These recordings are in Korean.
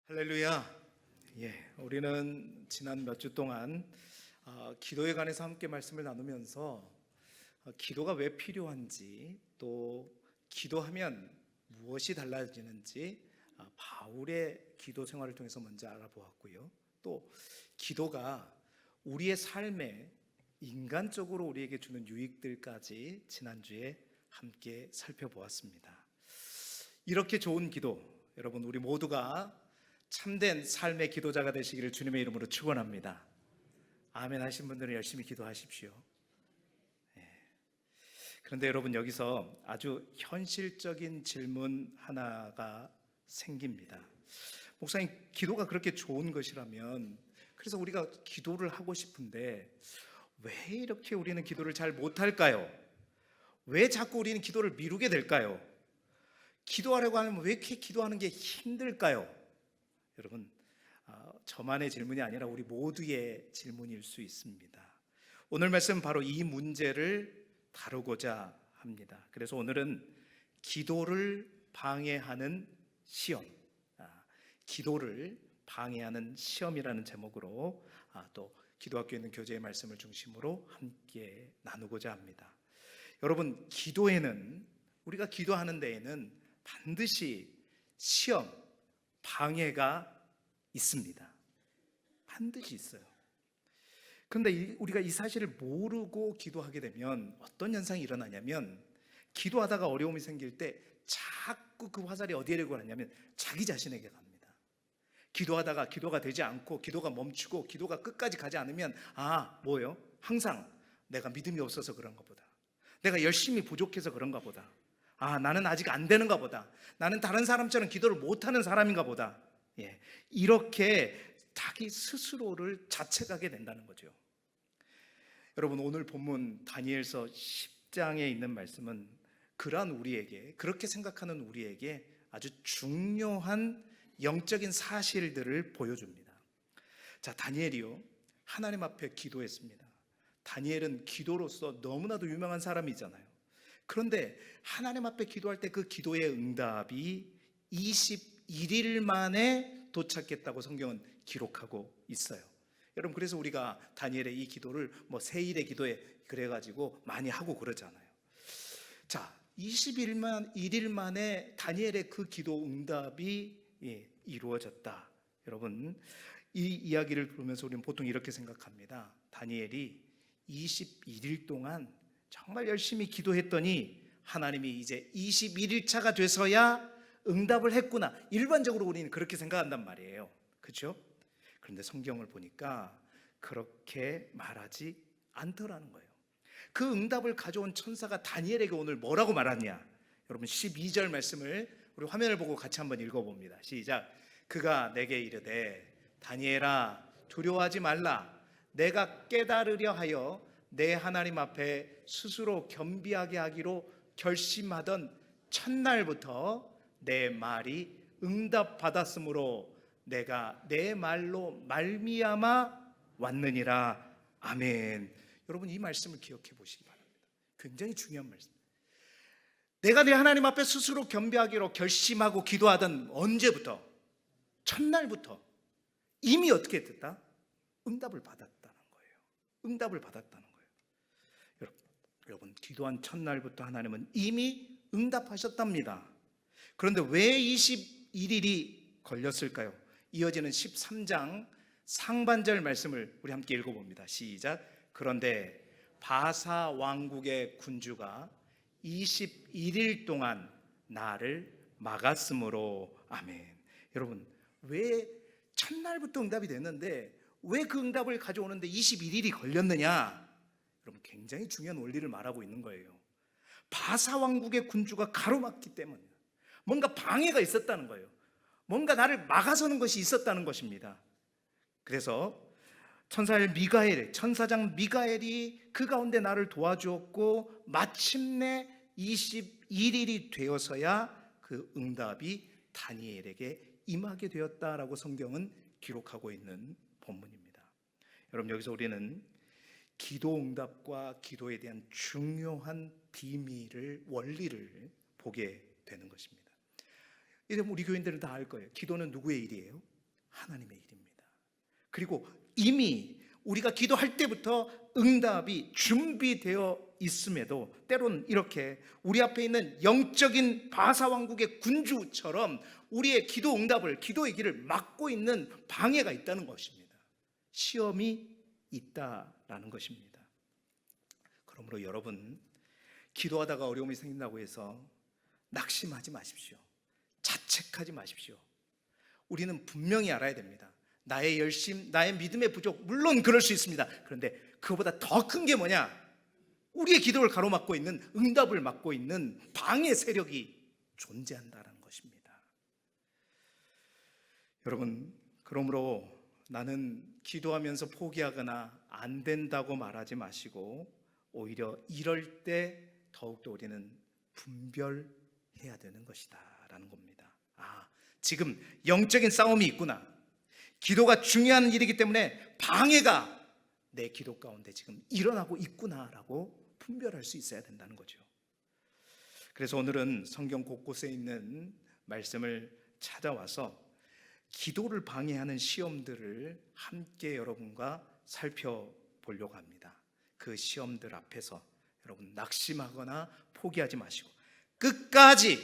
할렐루야. 우리는 지난 몇 주 동안 기도에 관해서 함께 말씀을 나누면서 기도가 왜 필요한지, 또 기도하면 무엇이 달라지는지 바울의 기도 생활을 통해서 먼저 알아보았고요. 또 기도가 우리의 삶에 인간적으로 우리에게 주는 유익들까지 지난주에 함께 살펴보았습니다. 이렇게 좋은 기도, 여러분 우리 모두가 참된 삶의 기도자가 되시기를 주님의 이름으로 축원합니다. 아멘 하신 분들은 열심히 기도하십시오. 그런데 여러분, 여기서 아주 현실적인 질문 하나가 생깁니다. 목사님, 기도가 그렇게 좋은 것이라면, 그래서 우리가 기도를 하고 싶은데 왜 이렇게 우리는 기도를 잘 못할까요? 왜 자꾸 우리는 기도를 미루게 될까요? 기도하려고 하면 왜 이렇게 기도하는 게 힘들까요? 여러분, 저만의 질문이 아니라 우리 모두의 질문일 수 있습니다. 오늘 말씀 바로 이 문제를 다루고자 합니다. 그래서 오늘은 기도를 방해하는 시험, 기도를 방해하는 시험이라는 제목으로 또 기도학교에 있는 교재의 말씀을 중심으로 함께 나누고자 합니다. 여러분, 기도에는, 우리가 기도하는 데에는 반드시 시험, 방해가 있습니다. 반드시 있어요. 그런데 우리가 이 사실을 모르고 기도하게 되면 어떤 현상이 일어나냐면, 기도하다가 어려움이 생길 때 자꾸 그 화살이 어디에 가냐면 자기 자신에게 갑니다. 기도하다가 기도가 되지 않고 기도가 멈추고 기도가 끝까지 가지 않으면 뭐예요? 항상 내가 믿음이 없어서 그런가 보다, 내가 열심히 부족해서 그런가 보다, 나는 아직 안 되는가 보다, 나는 다른 사람처럼 기도를 못하는 사람인가 보다, 이렇게 자기 스스로를 자책하게 된다는 거죠. 여러분, 오늘 본문 다니엘서 10장에 있는 말씀은 그러한 우리에게, 그렇게 생각하는 우리에게 아주 중요한 영적인 사실들을 보여줍니다. 자, 다니엘이요, 하나님 앞에 기도했습니다. 다니엘은 기도로서 너무나도 유명한 사람이잖아요. 그런데 하나님 앞에 기도할 때 그 기도의 응답이 21일 만에 도착했다고 성경은 기록하고 있어요. 여러분, 그래서 우리가 다니엘의 이 기도를 세일의 기도에 그래가지고 많이 하고 그러잖아요. 자, 21일 만에 다니엘의 그 기도 응답이 이루어졌다. 여러분, 이 이야기를 보면서 우리는 보통 이렇게 생각합니다. 다니엘이 21일 동안 정말 열심히 기도했더니 하나님이 이제 21일차가 돼서야 응답을 했구나. 일반적으로 우리는 그렇게 생각한단 말이에요. 그렇죠? 그런데 성경을 보니까 그렇게 말하지 않더라는 거예요. 그 응답을 가져온 천사가 다니엘에게 오늘 뭐라고 말하냐? 여러분, 12절 말씀을 우리 화면을 보고 같이 한번 읽어봅니다. 시작. 그가 내게 이르되 다니엘아, 두려워하지 말라. 내가 깨달으려 하여 내 하나님 앞에 스스로 겸비하게 하기로 결심하던 첫날부터 내 말이 응답받았으므로 내가 내 말로 말미암아 왔느니라. 아멘. 여러분, 이 말씀을 기억해 보시기 바랍니다. 굉장히 중요한 말씀. 내가 내 하나님 앞에 스스로 겸비하기로 결심하고 기도하던 언제부터? 첫날부터 이미 어떻게 됐다? 응답을 받았다는 거예요. 응답을 받았다는 거예요. 여러분, 기도한 첫날부터 하나님은 이미 응답하셨답니다. 그런데 왜 21일이 걸렸을까요? 이어지는 13장 상반절 말씀을 우리 함께 읽어봅니다. 시작. 그런데 바사 왕국의 군주가 21일 동안 나를 막았으므로. 아멘. 여러분, 왜 첫날부터 응답이 됐는데 왜 그 응답을 가져오는데 21일이 걸렸느냐? 여러분, 굉장히 중요한 원리를 말하고 있는 거예요. 바사 왕국의 군주가 가로막기 때문에 뭔가 방해가 있었다는 거예요. 뭔가 나를 막아서는 것이 있었다는 것입니다. 그래서 천사장 미가엘이 그 가운데 나를 도와주었고 마침내 21일이 되어서야 그 응답이 다니엘에게 임하게 되었다라고 성경은 기록하고 있는 본문입니다. 여러분, 여기서 우리는 기도 응답과 기도에 대한 중요한 비밀을, 원리를 보게 되는 것입니다. 이제 우리 교인들은 다 알 거예요. 기도는 누구의 일이에요? 하나님의 일입니다. 그리고 이미 우리가 기도할 때부터 응답이 준비되어 있음에도 때로는 이렇게 우리 앞에 있는 영적인 바사왕국의 군주처럼 우리의 기도 응답을, 기도의 길을 막고 있는 방해가 있다는 것입니다. 시험이 있다라는 것입니다. 그러므로 여러분, 기도하다가 어려움이 생긴다고 해서 낙심하지 마십시오. 자책하지 마십시오. 우리는 분명히 알아야 됩니다. 나의 열심, 나의 믿음의 부족, 물론 그럴 수 있습니다. 그런데 그거보다 더 큰 게 뭐냐? 우리의 기도를 가로막고 있는, 응답을 막고 있는 방해 세력이 존재한다는 것입니다. 여러분, 그러므로 나는 기도하면서 포기하거나 안 된다고 말하지 마시고 오히려 이럴 때 더욱더 우리는 분별해야 되는 것이다 라는 겁니다. 지금 영적인 싸움이 있구나. 기도가 중요한 일이기 때문에 방해가 내 기도 가운데 지금 일어나고 있구나라고 분별할 수 있어야 된다는 거죠. 그래서 오늘은 성경 곳곳에 있는 말씀을 찾아와서 기도를 방해하는 시험들을 함께 여러분과 살펴보려고 합니다. 그 시험들 앞에서 여러분 낙심하거나 포기하지 마시고 끝까지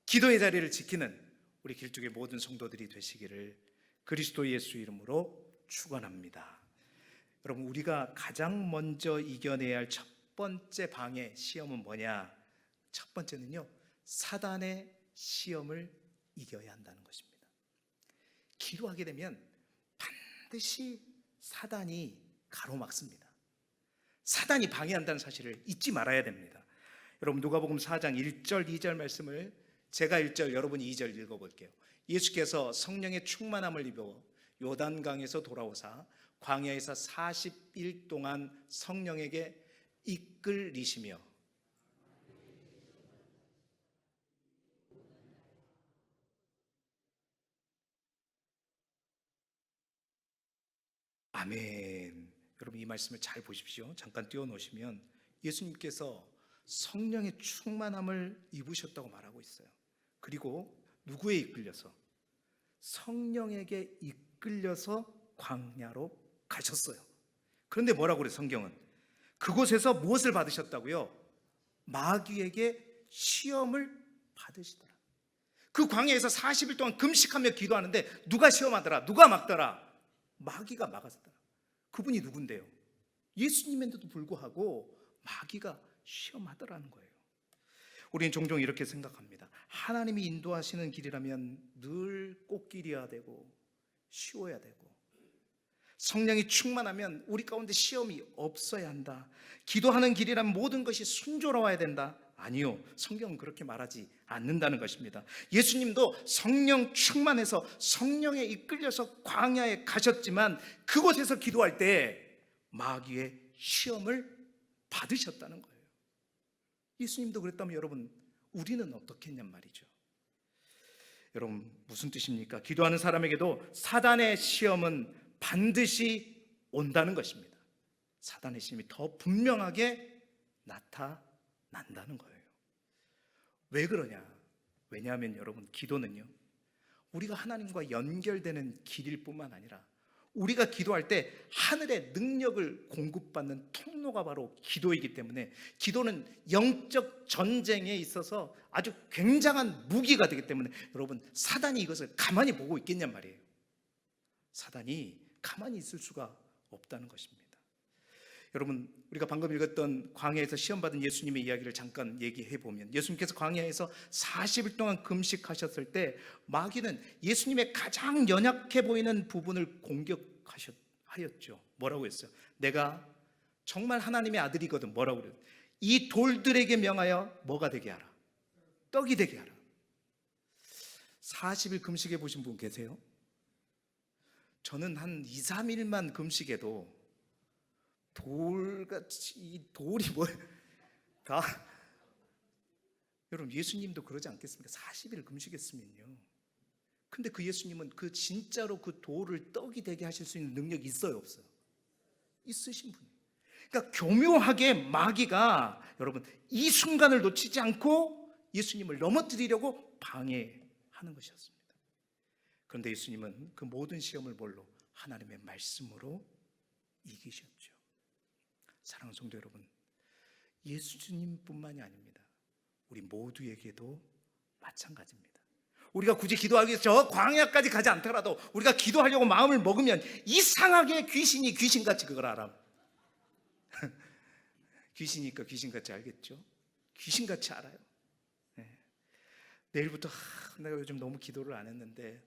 기도의 자리를 지키는 우리 길쭉의 모든 성도들이 되시기를 그리스도 예수 이름으로 축원합니다. 여러분, 우리가 가장 먼저 이겨내야 할 첫 번째 방해 시험은 뭐냐? 첫 번째는요, 사단의 시험을 이겨야 한다는 것입니다. 기도하게 되면 반드시 사단이 가로막습니다. 사단이 방해한다는 사실을 잊지 말아야 됩니다. 여러분, 누가복음 4장 1절 2절 말씀을 제가 1절, 여러분이 2절 읽어볼게요. 예수께서 성령의 충만함을 입어 요단강에서 돌아오사 광야에서 40일 동안 성령에게 이끌리시며 아멘. 여러분, 이 말씀을 잘 보십시오. 잠깐 띄워놓으시면 예수님께서 성령의 충만함을 입으셨다고 말하고 있어요. 그리고 누구에 이끌려서? 성령에게 이끌려서 광야로 가셨어요. 그런데 뭐라고 그래요? 성경은 그곳에서 무엇을 받으셨다고요? 마귀에게 시험을 받으시더라. 그 광야에서 40일 동안 금식하며 기도하는데 누가 시험하더라? 누가 막더라? 마귀가 막았더라. 그분이 누군데요? 예수님인데도 불구하고 마귀가 시험하더라는 거예요. 우리는 종종 이렇게 생각합니다. 하나님이 인도하시는 길이라면 늘 꽃길이어야 되고 쉬워야 되고 성령이 충만하면 우리 가운데 시험이 없어야 한다. 기도하는 길이라면 모든 것이 순조로워야 된다. 아니요, 성경은 그렇게 말하지 않는다는 것입니다. 예수님도 성령 충만해서 성령에 이끌려서 광야에 가셨지만 그곳에서 기도할 때 마귀의 시험을 받으셨다는 거예요. 예수님도 그랬다면 여러분, 우리는 어떻겠냔 말이죠. 여러분, 무슨 뜻입니까? 기도하는 사람에게도 사단의 시험은 반드시 온다는 것입니다. 사단의 시험이 더 분명하게 나타난다는 거예요. 왜 그러냐? 왜냐하면 여러분, 기도는요, 우리가 하나님과 연결되는 길일 뿐만 아니라 우리가 기도할 때 하늘의 능력을 공급받는 통로가 바로 기도이기 때문에 기도는 영적 전쟁에 있어서 아주 굉장한 무기가 되기 때문에 여러분, 사단이 이것을 가만히 보고 있겠냔 말이에요. 사단이 가만히 있을 수가 없다는 것입니다. 여러분, 우리가 방금 읽었던 광야에서 시험받은 예수님의 이야기를 잠깐 얘기해 보면 예수님께서 광야에서 40일 동안 금식하셨을 때 마귀는 예수님의 가장 연약해 보이는 부분을 공격하였죠. 뭐라고 했어요? 내가 정말 하나님의 아들이거든. 뭐라고 그래요? 이 돌들에게 명하여 뭐가 되게 하라? 떡이 되게 하라. 40일 금식해 보신 분 계세요? 저는 한 2, 3일만 금식해도 돌같이, 이 돌이 다 여러분, 예수님도 그러지 않겠습니까? 40일 금식했으면요. 근데 그 예수님은 그 진짜로 그 돌을 떡이 되게 하실 수 있는 능력이 있어요, 없어요? 있으신 분이에요. 그러니까 교묘하게 마귀가 여러분 이 순간을 놓치지 않고 예수님을 넘어뜨리려고 방해하는 것이었습니다. 그런데 예수님은 그 모든 시험을 뭘로? 하나님의 말씀으로 이기셨죠. 사랑하는 성도 여러분, 예수님뿐만이 아닙니다. 우리 모두에게도 마찬가지입니다. 우리가 굳이 기도하기 위해서 저 광야까지 가지 않더라도 우리가 기도하려고 마음을 먹으면 이상하게 귀신이 귀신같이 그걸 알아. 귀신이니까 귀신같이 알겠죠? 귀신같이 알아요. 네. 내일부터 내가 요즘 너무 기도를 안 했는데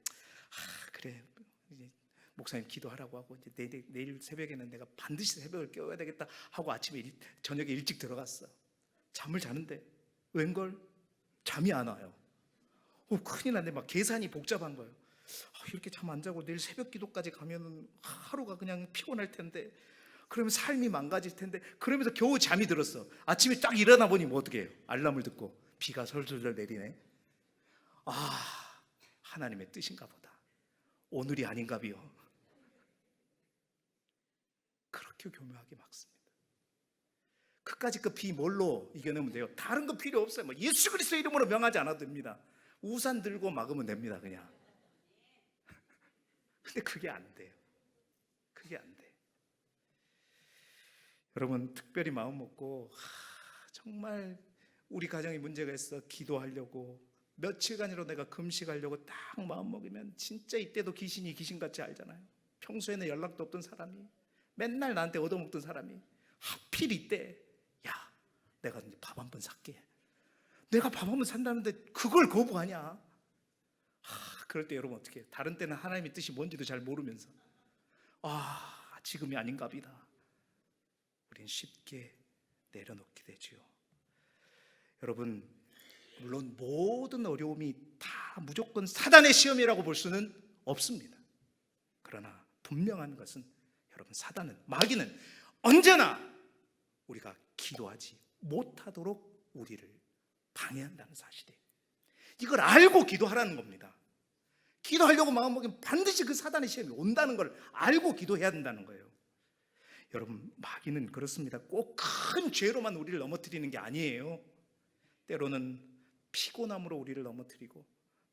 그래 이제 목사님 기도하라고 하고 이제 내일 새벽에는 내가 반드시 새벽을 깨워야 되겠다 하고 아침에 저녁에 일찍 들어갔어. 잠을 자는데 웬걸 잠이 안 와요. 큰일 났네. 막 계산이 복잡한 거예요. 이렇게 잠 안 자고 내일 새벽 기도까지 가면은 하루가 그냥 피곤할 텐데, 그러면 삶이 망가질 텐데, 그러면서 겨우 잠이 들었어. 아침에 딱 일어나 보니 뭐 어떻게 해요? 알람을 듣고 비가 솔솔 내리네. 하나님의 뜻인가 보다. 오늘이 아닌가 비요. 그렇게 교묘하게 막습니다. 그까짓 그 비 뭘로 이겨내면 돼요? 다른 거 필요 없어요. 뭐 예수 그리스도 이름으로 명하지 않아도 됩니다. 우산 들고 막으면 됩니다. 그냥. 근데 그게 안 돼요. 그게 안 돼. 여러분 특별히 마음 먹고 정말 우리 가정에 문제가 있어 기도하려고 며칠간이라도 내가 금식하려고 딱 마음 먹으면 진짜 이때도 귀신이 귀신같이 알잖아요. 평소에는 연락도 없던 사람이, 맨날 나한테 얻어먹던 사람이 하필 이때 내가 이제 밥 한 번 살게. 내가 밥 한 번 산다는데 그걸 거부하냐? 그럴 때 여러분 어떻게 해요? 다른 때는 하나님의 뜻이 뭔지도 잘 모르면서 지금이 아닌가 보다. 우린 쉽게 내려놓게 되죠. 여러분 물론 모든 어려움이 다 무조건 사단의 시험이라고 볼 수는 없습니다. 그러나 분명한 것은 여러분 사단은, 마귀는 언제나 우리가 기도하지 못하도록 우리를 방해한다는 사실이에요. 이걸 알고 기도하라는 겁니다. 기도하려고 마음먹으면 반드시 그 사단의 시험이 온다는 걸 알고 기도해야 된다는 거예요. 여러분 마귀는 그렇습니다. 꼭 큰 죄로만 우리를 넘어뜨리는 게 아니에요. 때로는 피곤함으로 우리를 넘어뜨리고,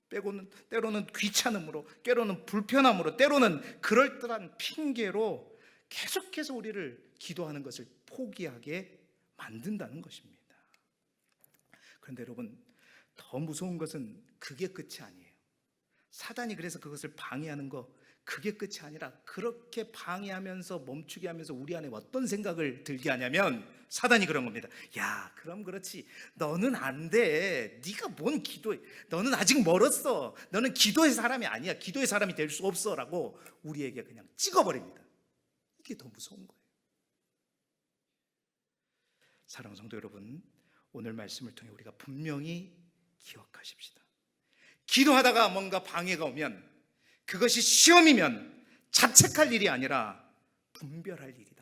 때로는 귀찮음으로, 때로는 불편함으로, 때로는 그럴듯한 핑계로 계속해서 우리를 기도하는 것을 포기하게 만든다는 것입니다. 그런데 여러분 더 무서운 것은 그게 끝이 아니에요. 사단이 그래서 그것을 방해하는 거, 그게 끝이 아니라 그렇게 방해하면서 멈추게 하면서 우리 안에 어떤 생각을 들게 하냐면 사단이 그런 겁니다. 야 그럼 그렇지, 너는 안 돼. 네가 뭔 기도해, 너는 아직 멀었어, 너는 기도의 사람이 아니야, 기도의 사람이 될 수 없어 라고 우리에게 그냥 찍어버립니다. 이게 더 무서운 거예요. 사랑하는 성도 여러분, 오늘 말씀을 통해 우리가 분명히 기억하십시다. 기도하다가 뭔가 방해가 오면 그것이 시험이면 자책할 일이 아니라 분별할 일이다.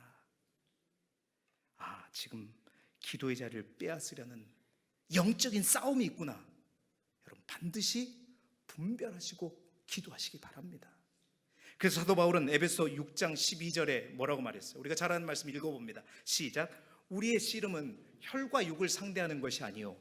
지금 기도의 자리를 빼앗으려는 영적인 싸움이 있구나. 여러분 반드시 분별하시고 기도하시기 바랍니다. 그래서 사도 바울은 에베소 6장 12절에 뭐라고 말했어요? 우리가 잘 아는 말씀 읽어봅니다. 시작. 우리의 씨름은 혈과 육을 상대하는 것이 아니요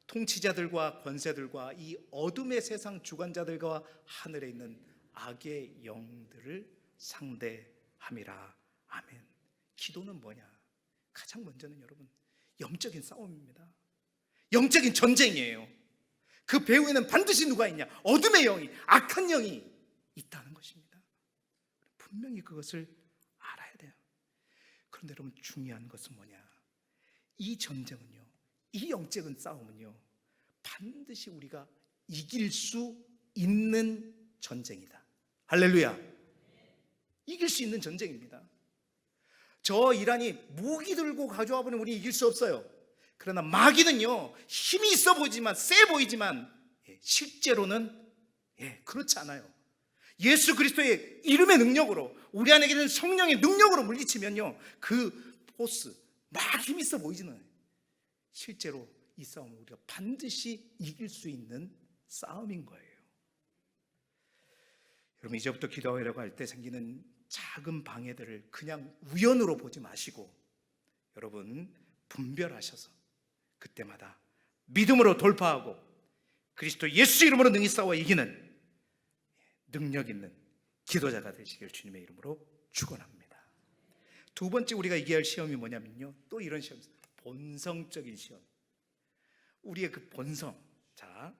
통치자들과 권세들과 이 어둠의 세상 주관자들과 하늘에 있는 악의 영들을 상대함이라. 아멘. 기도는 뭐냐? 가장 먼저는 여러분 영적인 싸움입니다. 영적인 전쟁이에요. 그 배후에는 반드시 누가 있냐? 어둠의 영이, 악한 영이 있다는 것입니다. 분명히 그것을 알아야 돼요. 그런데 여러분 중요한 것은 뭐냐? 이 전쟁은요, 이 영적인 싸움은요 반드시 우리가 이길 수 있는 전쟁이다. 할렐루야. 이길 수 있는 전쟁입니다. 저 이란이 무기 들고 가져와 보면 우리 이길 수 없어요. 그러나 마귀는요 힘이 있어 보이지만, 세 보이지만 실제로는 그렇지 않아요. 예수 그리스도의 이름의 능력으로, 우리 안에 있는 성령의 능력으로 물리치면요 그 포스 막 힘 있어 보이지는 않아요. 실제로 이 싸움은 우리가 반드시 이길 수 있는 싸움인 거예요. 여러분 이제부터 기도하려고 할 때 생기는 작은 방해들을 그냥 우연으로 보지 마시고 여러분 분별하셔서 그때마다 믿음으로 돌파하고 그리스도 예수 이름으로 능히 싸워 이기는 능력 있는 기도자가 되시길 주님의 이름으로 축원합니다. 두 번째 우리가 이겨야 할 시험이 뭐냐면요, 또 이런 시험, 본성적인 시험. 우리의 그 본성. 자,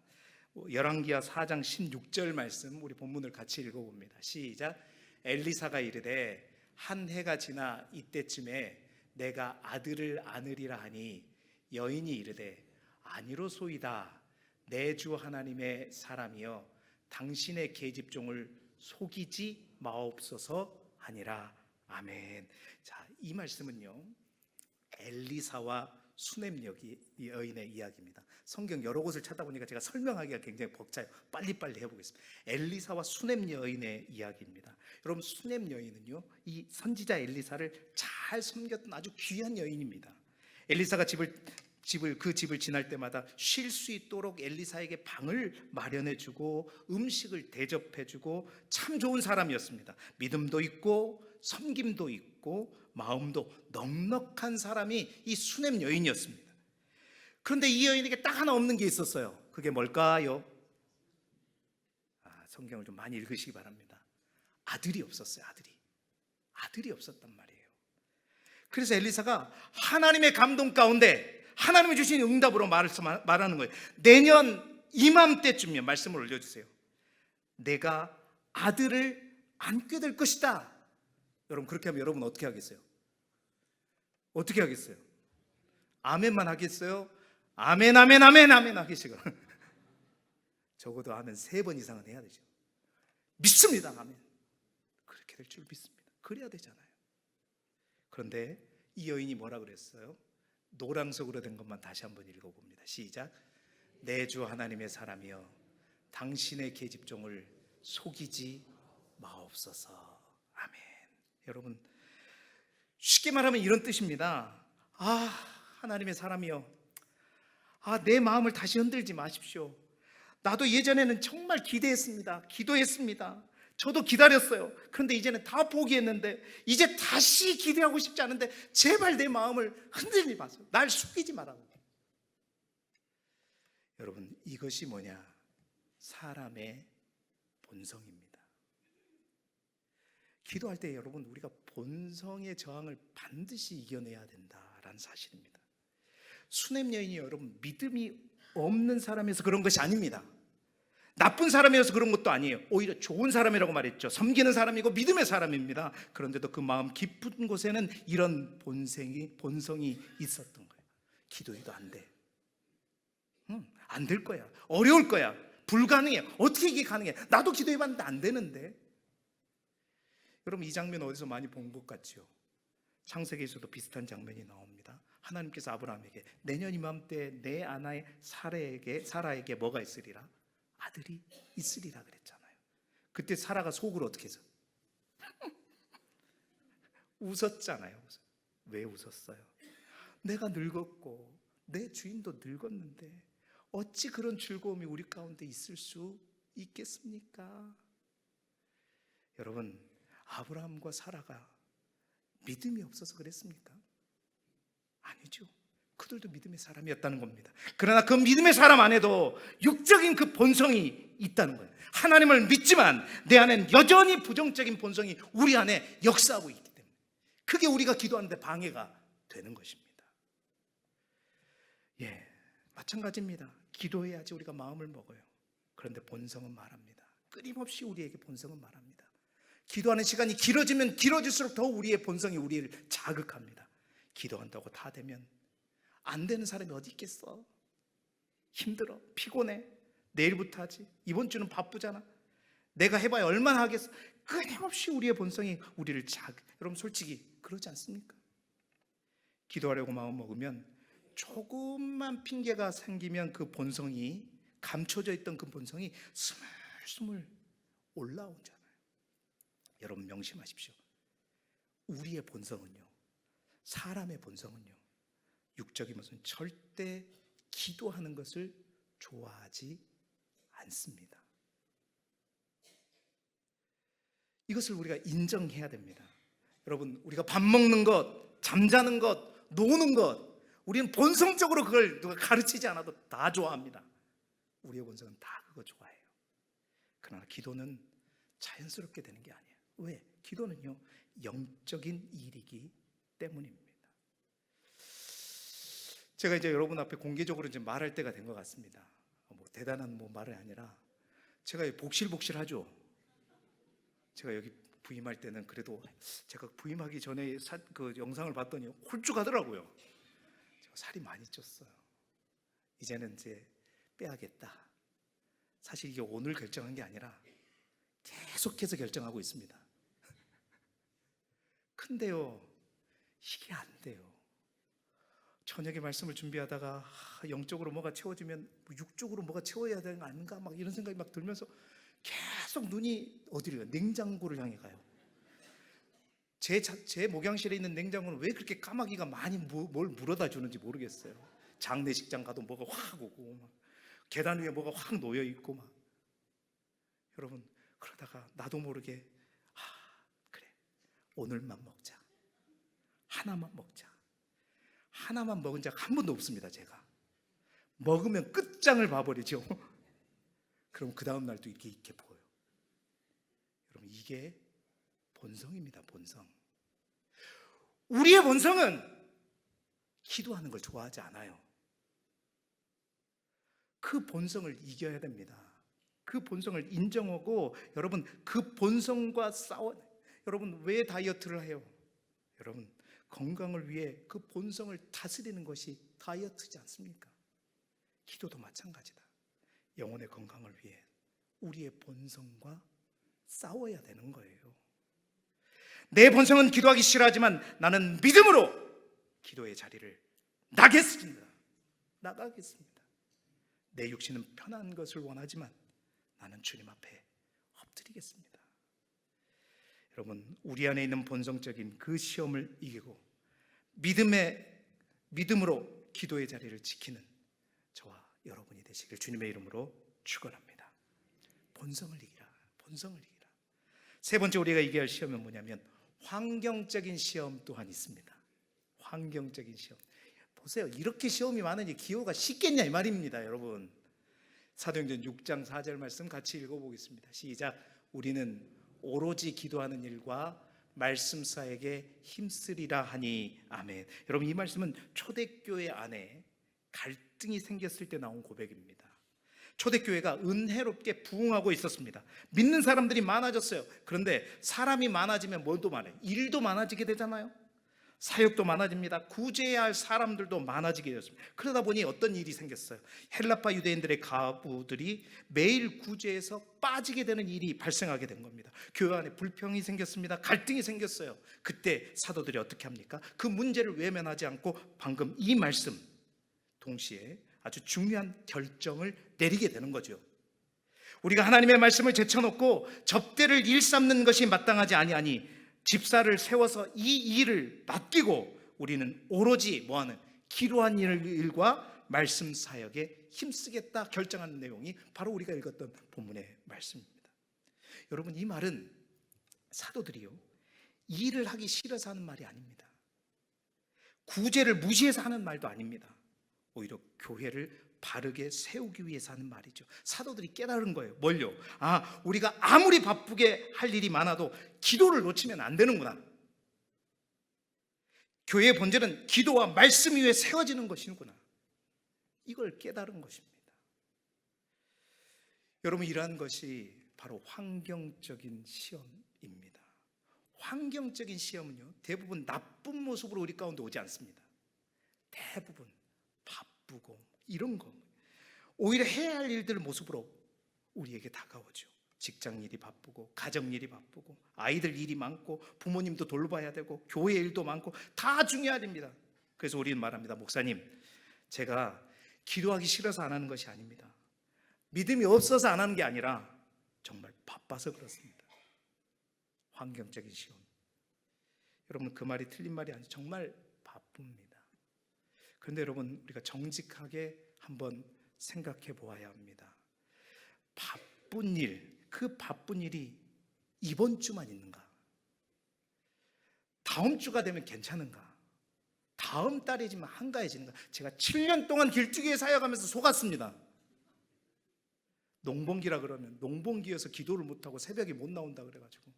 열왕기하 4장 16절 말씀 우리 본문을 같이 읽어봅니다. 시작. 엘리사가 이르되 한 해가 지나 이때쯤에 내가 아들을 안으리라 하니 여인이 이르되 아니로소이다. 내 주 하나님의 사람이여 당신의 계집종을 속이지 마옵소서 하니라. 아멘. 자, 이 말씀은요, 엘리사와 수넴 여인의 이야기입니다. 성경 여러 곳을 찾아보니까 제가 설명하기가 굉장히 벅차요. 빨리빨리 해보겠습니다. 엘리사와 수넴 여인의 이야기입니다. 여러분, 수넴 여인은요, 이 선지자 엘리사를 잘 섬겼던 아주 귀한 여인입니다. 엘리사가 그 집을 지날 때마다 쉴 수 있도록 엘리사에게 방을 마련해주고 음식을 대접해주고 참 좋은 사람이었습니다. 믿음도 있고 섬김도 있고 마음도 넉넉한 사람이 이 수넴 여인이었습니다. 그런데 이 여인에게 딱 하나 없는 게 있었어요. 그게 뭘까요? 성경을 좀 많이 읽으시기 바랍니다. 아들이 없었어요. 아들이 없었단 말이에요. 그래서 엘리사가 하나님의 감동 가운데 하나님이 주신 응답으로 말하는 거예요. 내년 이맘때쯤이면 말씀을 올려주세요. 내가 아들을 안게 될 것이다. 여러분, 그렇게 하면 여러분 어떻게 하겠어요? 어떻게 하겠어요? 아멘만 하겠어요? 아멘 하겠어요. 적어도 아멘 3번 이상은 해야 되죠. 믿습니다. 아멘. 그렇게 될 줄 믿습니다. 그래야 되잖아요. 그런데 이 여인이 뭐라 그랬어요? 노랑석으로 된 것만 다시 한번 읽어봅니다. 시작. 내 주 하나님의 사람이여 당신의 계집종을 속이지 마옵소서. 아멘. 여러분, 쉽게 말하면 이런 뜻입니다. 하나님의 사람이여, 내 마음을 다시 흔들지 마십시오. 나도 예전에는 정말 기도했습니다. 저도 기다렸어요. 그런데 이제는 다 포기했는데 이제 다시 기대하고 싶지 않은데 제발 내 마음을 흔들지 마세요. 날 숙이지 말라고. 여러분, 이것이 뭐냐? 사람의 본성입니다. 기도할 때 여러분, 우리가 본성의 저항을 반드시 이겨내야 된다라는 사실입니다. 수넴 여인이 여러분 믿음이 없는 사람이어서 그런 것이 아닙니다. 나쁜 사람이어서 그런 것도 아니에요. 오히려 좋은 사람이라고 말했죠. 섬기는 사람이고 믿음의 사람입니다. 그런데도 그 마음 깊은 곳에는 이런 본성이 있었던 거예요. 기도해도 안 돼. 안 될 거야. 어려울 거야. 불가능해. 어떻게 이게 가능해? 나도 기도해봤는데 안 되는데. 여러분, 이 장면 어디서 많이 본 것 같죠? 창세기에서도 비슷한 장면이 나옵니다. 하나님께서 아브라함에게 내년 이맘때 내 아내 사라에게 뭐가 있으리라? 아들이 있으리라 그랬잖아요. 그때 사라가 속으로 어떻게 해서? 웃었잖아요. 왜 웃었어요? 내가 늙었고 내 주인도 늙었는데 어찌 그런 즐거움이 우리 가운데 있을 수 있겠습니까? 여러분, 아브라함과 사라가 믿음이 없어서 그랬습니까? 아니죠. 그들도 믿음의 사람이었다는 겁니다. 그러나 그 믿음의 사람 안에도 육적인 그 본성이 있다는 거예요. 하나님을 믿지만 내 안엔 여전히 부정적인 본성이 우리 안에 역사하고 있기 때문에 그게 우리가 기도하는데 방해가 되는 것입니다. 마찬가지입니다. 기도해야지 우리가 마음을 먹어요. 그런데 본성은 말합니다. 끊임없이 우리에게 본성은 말합니다. 기도하는 시간이 길어지면 길어질수록 더 우리의 본성이 우리를 자극합니다. 기도한다고 다 되면 안 되는 사람이 어디 있겠어? 힘들어, 피곤해, 내일부터 하지, 이번 주는 바쁘잖아, 내가 해봐야 얼마나 하겠어. 끊임없이 우리의 본성이 우리를 여러분, 솔직히 그러지 않습니까? 기도하려고 마음 먹으면 조금만 핑계가 생기면 그 본성이, 감춰져 있던 그 본성이 스물스물 올라오잖아요. 여러분, 명심하십시오. 우리의 본성은요, 사람의 본성은요, 육적인 것은 절대 기도하는 것을 좋아하지 않습니다. 이것을 우리가 인정해야 됩니다. 여러분, 우리가 밥 먹는 것, 잠자는 것, 노는 것, 우리는 본성적으로 그걸 누가 가르치지 않아도 다 좋아합니다. 우리의 본성은 다 그거 좋아해요. 그러나 기도는 자연스럽게 되는 게 아니에요. 왜? 기도는요, 영적인 일이기 때문입니다. 제가 이제 여러분 앞에 공개적으로 이제 말할 때가 된 것 같습니다. 뭐 대단한 말이 아니라 제가 복실복실하죠. 제가 여기 부임할 때는 그래도 제가 부임하기 전에 그 영상을 봤더니 홀쭉하더라고요. 제가 살이 많이 쪘어요. 이제는 이제 빼야겠다. 사실 이게 오늘 결정한 게 아니라 계속해서 결정하고 있습니다. 근데요, 이게 안 돼요. 저녁에 말씀을 준비하다가 영적으로 뭐가 채워지면 육적으로 뭐가 채워야 되는 거 아닌가 막 이런 생각이 막 들면서 계속 눈이 어디로 가요? 냉장고를 향해 가요. 제 목양실에 있는 냉장고는 왜 그렇게 까마귀가 많이 뭘 물어다 주는지 모르겠어요. 장례식장 가도 뭐가 확 오고 막 계단 위에 뭐가 확 놓여 있고 막. 여러분, 그러다가 나도 모르게 그래, 오늘만 먹자. 하나만 먹자. 하나만 먹은 적 한 번도 없습니다. 제가 먹으면 끝장을 봐버리죠. 그럼 그 다음 날도 이렇게 보여요. 여러분, 이게 본성입니다. 본성. 우리의 본성은 기도하는 걸 좋아하지 않아요. 그 본성을 이겨야 됩니다. 그 본성을 인정하고, 여러분, 그 본성과 여러분, 왜 다이어트를 해요? 여러분, 건강을 위해 그 본성을 다스리는 것이 다이어트지 않습니까? 기도도 마찬가지다. 영혼의 건강을 위해 우리의 본성과 싸워야 되는 거예요. 내 본성은 기도하기 싫어하지만 나는 믿음으로 기도의 자리를 나가겠습니다. 내 육신은 편한 것을 원하지만 나는 주님 앞에 엎드리겠습니다. 여러분, 우리 안에 있는 본성적인 그 시험을 이기고 믿음으로 기도의 자리를 지키는 저와 여러분이 되시길 주님의 이름으로 축원합니다. 본성을 이기라. 세 번째 우리가 이겨야 할 시험은 뭐냐면 환경적인 시험 또한 있습니다. 환경적인 시험. 보세요. 이렇게 시험이 많으니 기도가 쉽겠냐 이 말입니다. 여러분, 사도행전 6장 4절 말씀 같이 읽어보겠습니다. 시작. 우리는 오로지 기도하는 일과 말씀 사에게 힘쓰리라 하니 아멘. 여러분, 이 말씀은 초대교회 안에 갈등이 생겼을 때 나온 고백입니다. 초대교회가 은혜롭게 부흥하고 있었습니다. 믿는 사람들이 많아졌어요. 그런데 사람이 많아지면 뭘도 많아요? 일도 많아지게 되잖아요. 사역도 많아집니다. 구제해야 할 사람들도 많아지게 되었습니다. 그러다 보니 어떤 일이 생겼어요? 헬라파 유대인들의 가부들이 매일 구제에서 빠지게 되는 일이 발생하게 된 겁니다. 교회 안에 불평이 생겼습니다. 갈등이 생겼어요. 그때 사도들이 어떻게 합니까? 그 문제를 외면하지 않고 방금 이 말씀 동시에 아주 중요한 결정을 내리게 되는 거죠. 우리가 하나님의 말씀을 제쳐놓고 접대를 일삼는 것이 마땅하지 아니하니 집사를 세워서 이 일을 맡기고 우리는 오로지 뭐하는 기도한 일과 말씀 사역에 힘쓰겠다 결정하는 내용이 바로 우리가 읽었던 본문의 말씀입니다. 여러분, 이 말은 사도들이요, 일을 하기 싫어서 하는 말이 아닙니다. 구제를 무시해서 하는 말도 아닙니다. 오히려 교회를 바르게 세우기 위해서 하는 말이죠. 사도들이 깨달은 거예요. 뭘요? 우리가 아무리 바쁘게 할 일이 많아도 기도를 놓치면 안 되는구나. 교회의 본질은 기도와 말씀 위에 세워지는 것이구나. 이걸 깨달은 것입니다. 여러분, 이러한 것이 바로 환경적인 시험입니다. 환경적인 시험은요, 대부분 나쁜 모습으로 우리 가운데 오지 않습니다. 대부분 바쁘고 이런 거, 오히려 해야 할 일들 모습으로 우리에게 다가오죠. 직장 일이 바쁘고, 가정 일이 바쁘고, 아이들 일이 많고, 부모님도 돌봐야 되고, 교회 일도 많고, 다 중요한 일입니다. 그래서 우리는 말합니다. 목사님, 제가 기도하기 싫어서 안 하는 것이 아닙니다. 믿음이 없어서 안 하는 게 아니라 정말 바빠서 그렇습니다. 환경적인 시험. 여러분, 그 말이 틀린 말이 아니죠. 정말 바쁩니다. 그런데 여러분, 우리가 정직하게 한번 생각해 보아야 합니다. 바쁜 일, 그 바쁜 일이 이번 주만 있는가? 다음 주가 되면 괜찮은가? 다음 달이지만 한가해지는가? 제가 7년 동안 길쭉이에 사역하면서 속았습니다. 농번기라 그러면 농번기여서 기도를 못하고 새벽에 못 나온다 그래가지고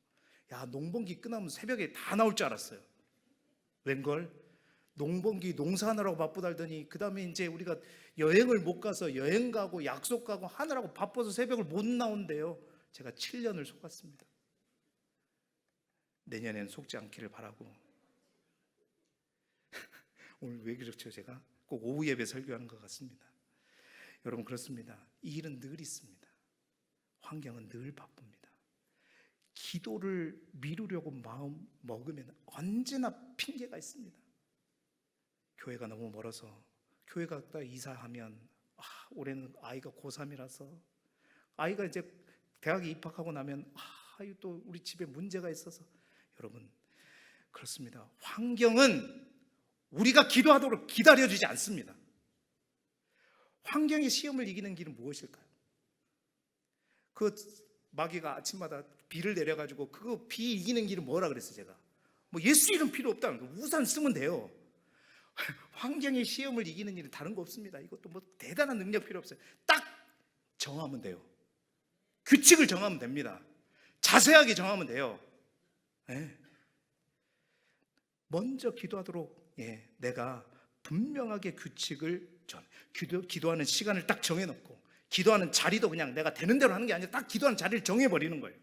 야, 농번기 끝나면 새벽에 다 나올 줄 알았어요. 웬걸? 농번기 농사하느라고 바쁘다더니 그 다음에 이제 우리가 여행을 못 가서 여행 가고 약속 가고 하느라고 바빠서 새벽을 못 나온대요. 제가 7년을 속았습니다. 내년엔 속지 않기를 바라고. 오늘 왜 그렇죠? 제가 꼭 오후 예배 설교하는 것 같습니다. 여러분, 그렇습니다. 이 일은 늘 있습니다. 환경은 늘 바쁩니다. 기도를 미루려고 마음 먹으면 언제나 핑계가 있습니다. 교회가 너무 멀어서, 교회가 딱 이사하면 올해는 아이가 고3이라서, 아이가 이제 대학에 입학하고 나면 또 우리 집에 문제가 있어서. 여러분, 그렇습니다. 환경은 우리가 기도하도록 기다려주지 않습니다. 환경의 시험을 이기는 길은 무엇일까요? 그 마귀가 아침마다 비를 내려가지고 그거 비 이기는 길은 뭐라 그랬어요? 제가 뭐 예수 이름 필요 없다는 거, 우산 쓰면 돼요. 환경의 시험을 이기는 일은 다른 거 없습니다. 이것도 뭐 대단한 능력 필요 없어요. 딱 정하면 돼요. 규칙을 정하면 됩니다. 자세하게 정하면 돼요. 네. 먼저 기도하도록 내가 분명하게 규칙을 기도하는 시간을 딱 정해놓고, 기도하는 자리도 그냥 내가 되는 대로 하는 게 아니라 딱 기도하는 자리를 정해버리는 거예요.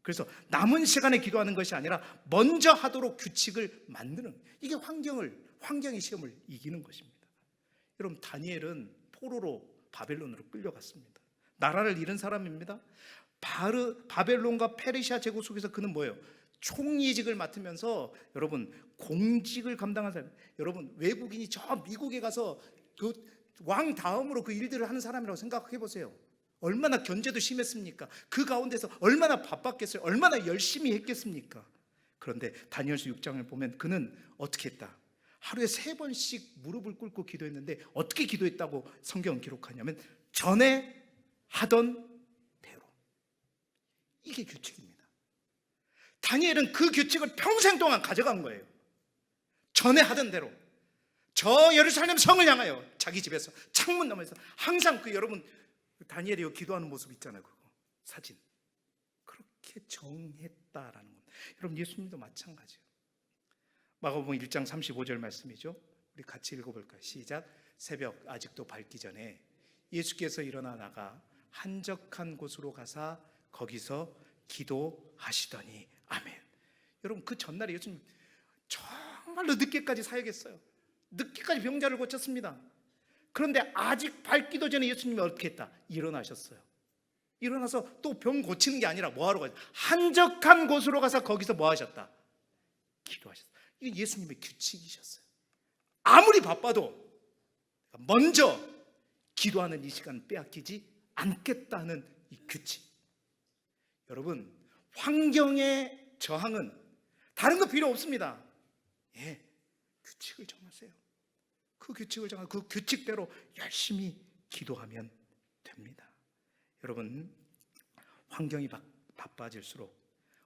그래서 남은 시간에 기도하는 것이 아니라 먼저 하도록 규칙을 만드는, 이게 환경의 시험을 이기는 것입니다. 여러분, 다니엘은 포로로 바벨론으로 끌려갔습니다. 나라를 잃은 사람입니다. 바벨론과 페르시아 제국 속에서 그는 뭐예요? 총리직을 맡으면서 여러분 공직을 감당한 사람. 여러분, 외국인이 저 미국에 가서 그 왕 다음으로 그 일들을 하는 사람이라고 생각해 보세요. 얼마나 견제도 심했습니까? 그 가운데서 얼마나 바빴겠어요? 얼마나 열심히 했겠습니까? 그런데 다니엘서 6장을 보면 그는 어떻게 했다? 하루에 3번씩 무릎을 꿇고 기도했는데 어떻게 기도했다고 성경은 기록하냐면 전에 하던 대로. 이게 규칙입니다. 다니엘은 그 규칙을 평생 동안 가져간 거예요. 전에 하던 대로. 저 예루살렘 성을 향하여 자기 집에서 창문 너머에서 항상 여러분 다니엘이 기도하는 모습 있잖아요. 그거 사진. 그렇게 정했다라는 겁니다. 여러분, 예수님도 마찬가지예요. 마가복음 1장 35절 말씀이죠. 우리 같이 읽어볼까요? 시작. 새벽 아직도 밝기 전에 예수께서 일어나 나가 한적한 곳으로 가사 거기서 기도하시더니. 아멘. 여러분, 그 전날에 예수님 정말로 늦게까지 사역했어요. 늦게까지 병자를 고쳤습니다. 그런데 아직 밝기도 전에 예수님이 어떻게 했다? 일어나셨어요. 일어나서 또 병 고치는 게 아니라 뭐 하러 가요? 한적한 곳으로 가서 거기서 뭐 하셨다? 기도하셨어요. 이게 예수님의 규칙이셨어요. 아무리 바빠도 먼저 기도하는 이 시간 빼앗기지 않겠다는 이 규칙. 여러분, 환경의 저항은 다른 거 필요 없습니다. 규칙을 정하세요. 그 규칙을 정하고 그 규칙대로 열심히 기도하면 됩니다. 여러분, 환경이 바빠질수록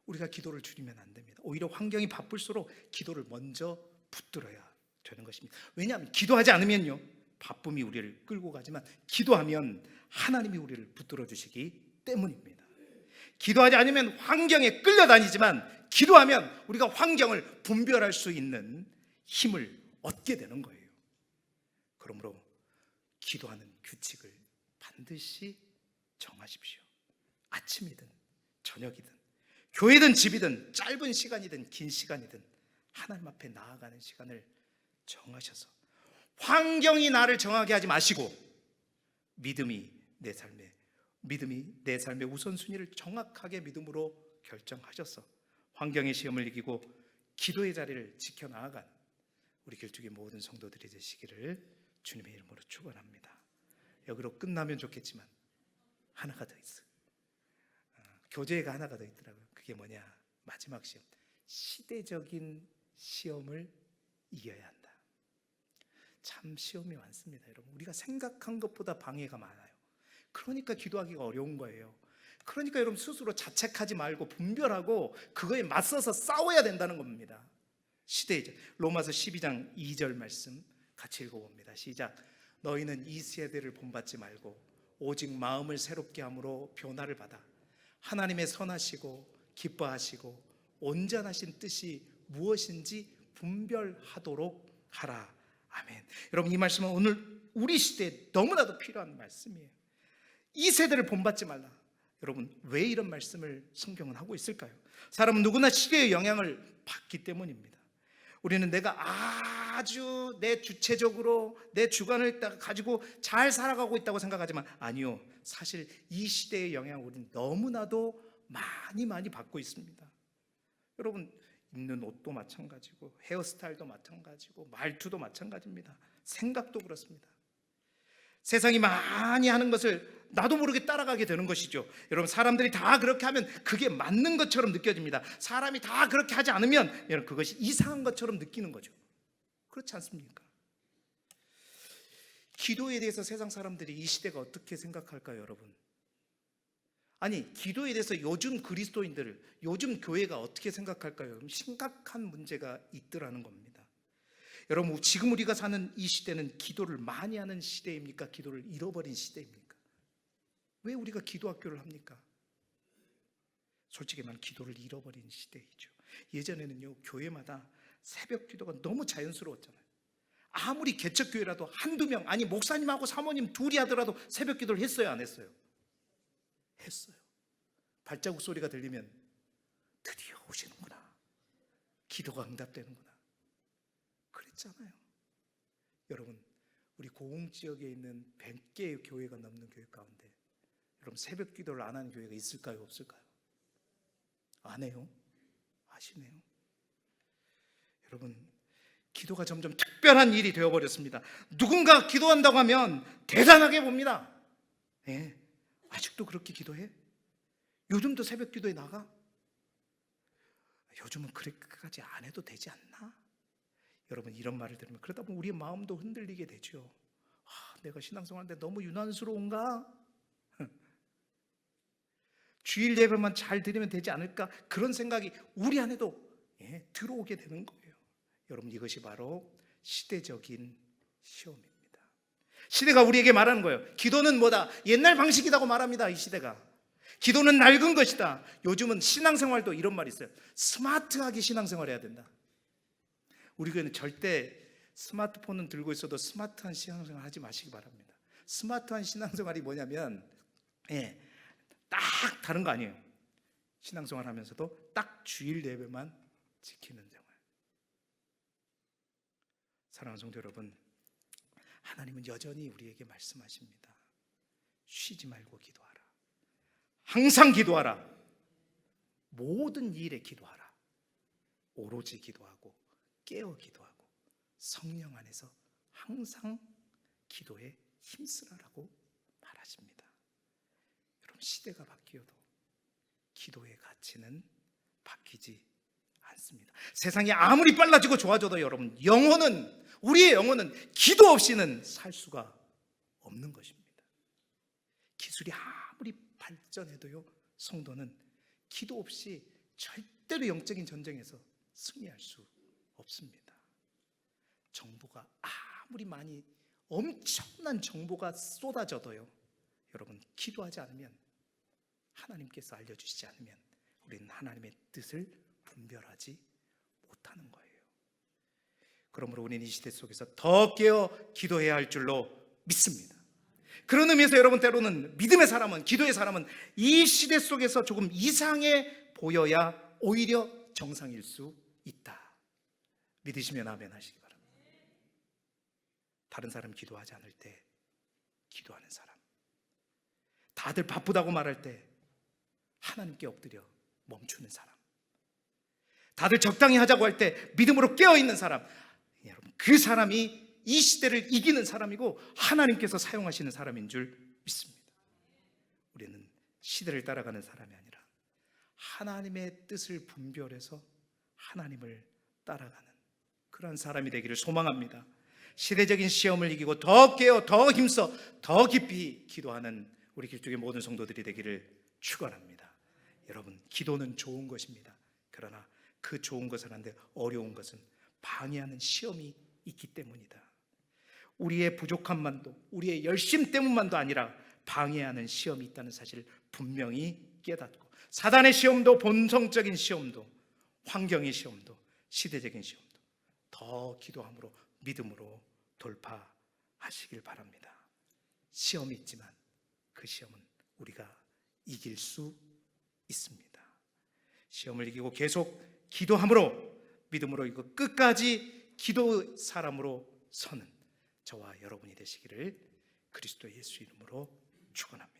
우리가 기도를 줄이면 안 됩니다. 오히려 환경이 바쁠수록 기도를 먼저 붙들어야 되는 것입니다. 왜냐하면 기도하지 않으면요, 바쁨이 우리를 끌고 가지만 기도하면 하나님이 우리를 붙들어 주시기 때문입니다. 기도하지 않으면 환경에 끌려다니지만 기도하면 우리가 환경을 분별할 수 있는 힘을 얻게 되는 거예요. 그러므로 기도하는 규칙을 반드시 정하십시오. 아침이든 저녁이든 교회든 집이든 짧은 시간이든 긴 시간이든 하나님 앞에 나아가는 시간을 정하셔서 환경이 나를 정하게 하지 마시고 믿음이 내 삶의 우선순위를 정확하게 믿음으로 결정하셔서 환경의 시험을 이기고 기도의 자리를 지켜나아간 우리 길쭉의 모든 성도들이 되시기를 주님의 이름으로 축원합니다. 여기로 끝나면 좋겠지만 하나가 더 있어요. 교재가 하나가 더 있더라고요. 그게 뭐냐? 마지막 시험. 시대적인 시험을 이겨야 한다. 참 시험이 많습니다, 여러분. 우리가 생각한 것보다 방해가 많아요. 그러니까 기도하기가 어려운 거예요. 그러니까 여러분 스스로 자책하지 말고 분별하고 그거에 맞서서 싸워야 된다는 겁니다. 시대이죠. 로마서 12장 2절 말씀 같이 읽어봅니다. 시작. 너희는 이 세대를 본받지 말고 오직 마음을 새롭게 함으로 변화를 받아 하나님의 선하시고 기뻐하시고 온전하신 뜻이 무엇인지 분별하도록 하라. 아멘. 여러분, 이 말씀은 오늘 우리 시대에 너무나도 필요한 말씀이에요. 이 세대를 본받지 말라. 여러분, 왜 이런 말씀을 성경은 하고 있을까요? 사람은 누구나 시대의 영향을 받기 때문입니다. 우리는 내가 아주 내 주체적으로 내 주관을 가지고 잘 살아가고 있다고 생각하지만 아니요, 사실 이 시대의 영향을 우리는 너무나도 많이 받고 있습니다. 여러분, 입는 옷도 마찬가지고 헤어스타일도 마찬가지고 말투도 마찬가지입니다. 생각도 그렇습니다. 세상이 많이 하는 것을 나도 모르게 따라가게 되는 것이죠. 여러분, 사람들이 다 그렇게 하면 그게 맞는 것처럼 느껴집니다. 사람이 다 그렇게 하지 않으면 여러분, 그것이 이상한 것처럼 느끼는 거죠. 그렇지 않습니까? 기도에 대해서 세상 사람들이 이 시대가 어떻게 생각할까요, 여러분? 아니, 기도에 대해서 요즘 그리스도인들을, 요즘 교회가 어떻게 생각할까요? 심각한 문제가 있더라는 겁니다. 여러분, 지금 우리가 사는 이 시대는 기도를 많이 하는 시대입니까? 기도를 잃어버린 시대입니까? 왜 우리가 기도학교를 합니까? 솔직히 말하면 기도를 잃어버린 시대이죠. 예전에는요, 교회마다 새벽 기도가 너무 자연스러웠잖아요. 아무리 개척교회라도 한두 명, 아니 목사님하고 사모님 둘이 하더라도 새벽 기도를 했어요, 안 했어요? 했어요. 발자국 소리가 들리면 드디어 오시는구나, 기도가 응답되는구나, 그랬잖아요. 여러분, 우리 고흥지역에 있는 100개의 교회가 넘는 교회 가운데 여러분, 새벽 기도를 안 하는 교회가 있을까요, 없을까요? 안 해요? 아시네요. 여러분, 기도가 점점 특별한 일이 되어버렸습니다. 누군가 기도한다고 하면 대단하게 봅니다. 네. 아직도 그렇게 기도해? 요즘도 새벽 기도에 나가? 요즘은 그렇게까지 안 해도 되지 않나? 여러분, 이런 말을 들으면 그러다 보면 우리의 마음도 흔들리게 되죠. 내가 신앙생활하는데 너무 유난스러운가? 주일 예배만 잘 드리면 되지 않을까? 그런 생각이 우리 안에도 들어오게 되는 거예요. 여러분, 이것이 바로 시대적인 시험입니다. 시대가 우리에게 말하는 거예요. 기도는 뭐다? 옛날 방식이라고 말합니다. 이 시대가 기도는 낡은 것이다. 요즘은 신앙생활도 이런 말이 있어요. 스마트하게 신앙생활해야 된다. 우리 교회는 절대 스마트폰은 들고 있어도 스마트한 신앙생활 하지 마시기 바랍니다. 스마트한 신앙생활이 뭐냐면 딱 다른 거 아니에요. 신앙생활 하면서도 딱 주일 예배만 지키는 생활. 사랑하는 성도 여러분, 하나님은 여전히 우리에게 말씀하십니다. 쉬지 말고 기도하라. 항상 기도하라. 모든 일에 기도하라. 오로지 기도하고 깨어 기도하고 성령 안에서 항상 기도에 힘쓰라라고 말하십니다. 여러분, 시대가 바뀌어도 기도의 가치는 바뀌지 않습니다. 세상이 아무리 빨라지고 좋아져도 여러분, 우리의 영혼은 기도 없이는 살 수가 없는 것입니다. 기술이 아무리 발전해도요, 성도는 기도 없이 절대로 영적인 전쟁에서 승리할 수 없습니다. 정보가 아무리 많이 엄청난 정보가 쏟아져도요, 여러분, 기도하지 않으면, 하나님께서 알려주시지 않으면 우리는 하나님의 뜻을 분별하지 못하는 거예요. 그러므로 우리는 이 시대 속에서 더 깨어 기도해야 할 줄로 믿습니다. 그런 의미에서 여러분, 때로는 믿음의 사람은, 기도의 사람은 이 시대 속에서 조금 이상해 보여야 오히려 정상일 수 있다. 믿으시면 아멘 하시기 바랍니다. 다른 사람 기도하지 않을 때 기도하는 사람, 다들 바쁘다고 말할 때 하나님께 엎드려 멈추는 사람, 다들 적당히 하자고 할 때 믿음으로 깨어있는 사람, 여러분, 그 사람이 이 시대를 이기는 사람이고 하나님께서 사용하시는 사람인 줄 믿습니다. 우리는 시대를 따라가는 사람이 아니라 하나님의 뜻을 분별해서 하나님을 따라가는 그런 사람이 되기를 소망합니다. 시대적인 시험을 이기고 더 깨어 더 힘써 더 깊이 기도하는 우리 길쭉의 모든 성도들이 되기를 축원합니다. 여러분, 기도는 좋은 것입니다. 그러나 그 좋은 것을 하는데 어려운 것은 방해하는 시험이 있기 때문이다. 우리의 부족함만도, 우리의 열심 때문만도 아니라 방해하는 시험이 있다는 사실을 분명히 깨닫고, 사단의 시험도, 본성적인 시험도, 환경의 시험도, 시대적인 시험도 더 기도함으로, 믿음으로 돌파하시길 바랍니다. 시험이 있지만 그 시험은 우리가 이길 수 있습니다. 시험을 이기고 계속 기도함으로, 믿음으로 이거 끝까지 기도 사람으로 서는 저와 여러분이 되시기를 그리스도 예수 이름으로 축원합니다.